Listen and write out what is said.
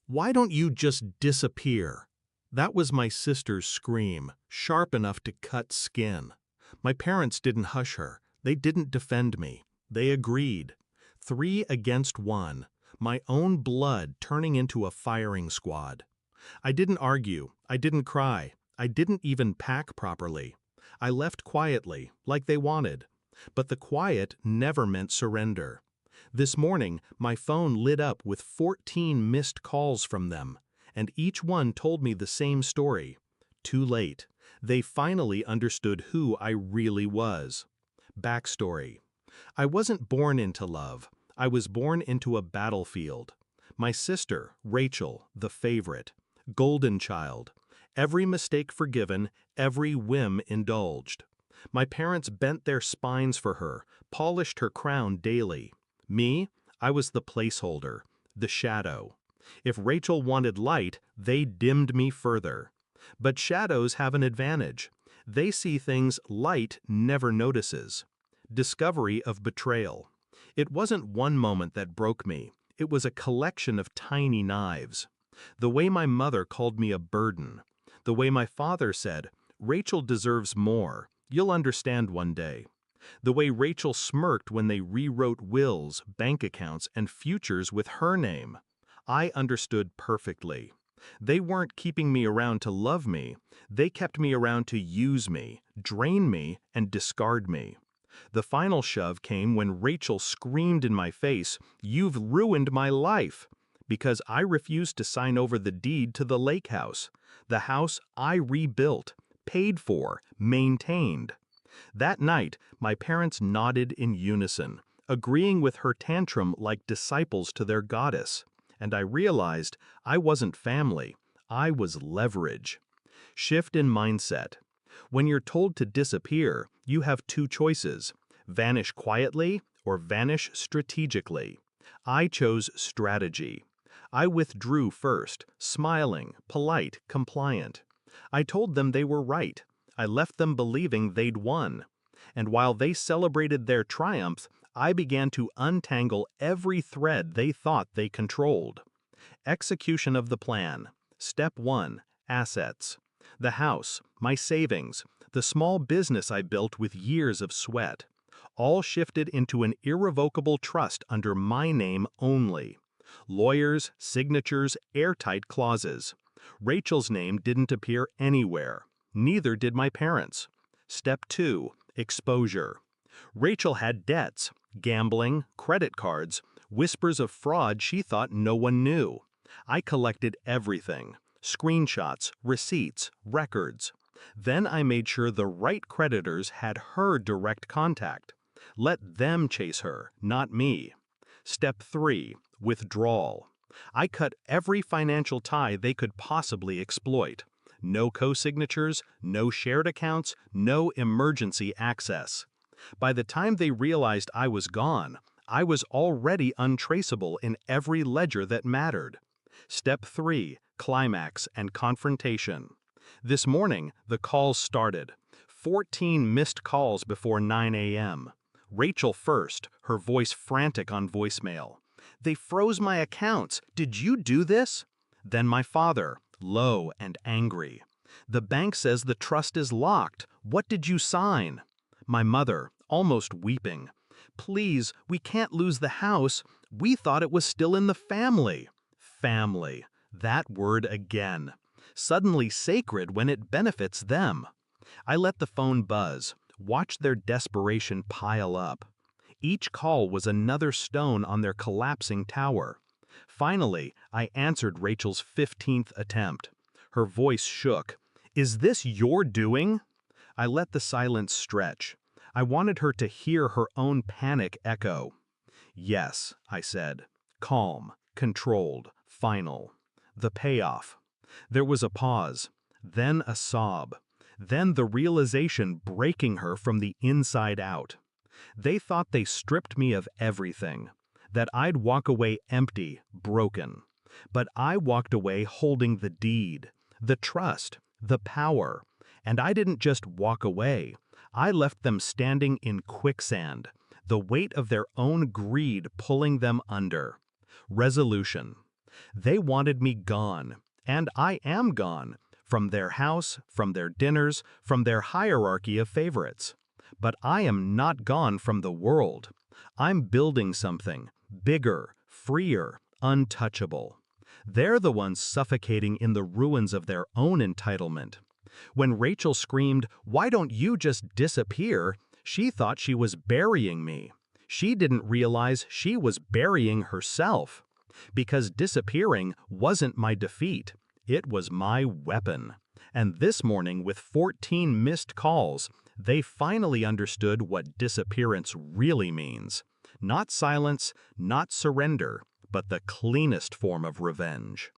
Why don't you just disappear? That was my sister's scream, sharp enough to cut skin. My parents didn't hush her. They didn't defend me. They agreed. 3 against 1. My own blood turning into a firing squad. I didn't argue. I didn't cry. I didn't even pack properly. I left quietly, like they wanted. But the quiet never meant surrender. This morning, my phone lit up with 14 missed calls from them, and each one told me the same story. Too late. They finally understood who I really was. Backstory. I wasn't born into love. I was born into a battlefield. My sister, Rachel, the favorite. Golden child. Every mistake forgiven, every whim indulged. My parents bent their spines for her, polished her crown daily. Me, I was the placeholder, the shadow. If Rachel wanted light, they dimmed me further. But shadows have an advantage. They see things light never notices. Discovery of betrayal. It wasn't one moment that broke me. It was a collection of tiny knives. The way my mother called me a burden. The way my father said, "Rachel deserves more. You'll understand one day." The way Rachel smirked when they rewrote wills, bank accounts, and futures with her name. I understood perfectly. They weren't keeping me around to love me. They kept me around to use me, drain me, and discard me. The final shove came when Rachel screamed in my face, "You've ruined my life," because I refused to sign over the deed to the lake house, the house I rebuilt, paid for, maintained. That night, my parents nodded in unison, agreeing with her tantrum like disciples to their goddess, and I realized I wasn't family, I was leverage. Shift in mindset. When you're told to disappear, you have two choices: vanish quietly or vanish strategically. I chose strategy. I withdrew first, smiling, polite, compliant. I told them they were right. I left them believing they'd won. And while they celebrated their triumph, I began to untangle every thread they thought they controlled. Execution of the plan. Step 1. Assets. The house, my savings, the small business I built with years of sweat, all shifted into an irrevocable trust under my name only. Lawyers, signatures, airtight clauses. Rachel's name didn't appear anywhere. Neither did my parents. Step 2. Exposure. Rachel had debts, gambling, credit cards, whispers of fraud she thought no one knew. I collected everything: screenshots, receipts, records. Then I made sure the right creditors had her direct contact. Let them chase her, not me. Step 3. Withdrawal. I cut every financial tie they could possibly exploit. No co-signatures, no shared accounts, no emergency access. By the time they realized I was gone, I was already untraceable in every ledger that mattered. Step 3. Climax and confrontation. This morning, the calls started. 14 missed calls before 9 a.m. Rachel first, her voice frantic on voicemail. "They froze my accounts. Did you do this?" Then my father, low and angry. "The bank says the trust is locked. What did you sign?" My mother, almost weeping. "Please, we can't lose the house. We thought it was still in the family." Family. That word again. Suddenly sacred when it benefits them. I let the phone buzz, watched their desperation pile up. Each call was another stone on their collapsing tower. Finally, I answered Rachel's 15th attempt. Her voice shook. "Is this your doing?" I let the silence stretch. I wanted her to hear her own panic echo. "Yes," I said. Calm, controlled, final. The payoff. There was a pause, then a sob, then the realization breaking her from the inside out. They thought they stripped me of everything, that I'd walk away empty, broken. But I walked away holding the deed, the trust, the power. And I didn't just walk away. I left them standing in quicksand, the weight of their own greed pulling them under. Resolution. They wanted me gone, and I am gone, from their house, from their dinners, from their hierarchy of favorites. But I am not gone from the world. I'm building something, bigger, freer, untouchable. They're the ones suffocating in the ruins of their own entitlement. When Rachel screamed, "Why don't you just disappear?" she thought she was burying me. She didn't realize she was burying herself. Because disappearing wasn't my defeat. It was my weapon. And this morning, with 14 missed calls, they finally understood what disappearance really means. Not silence, not surrender, but the cleanest form of revenge.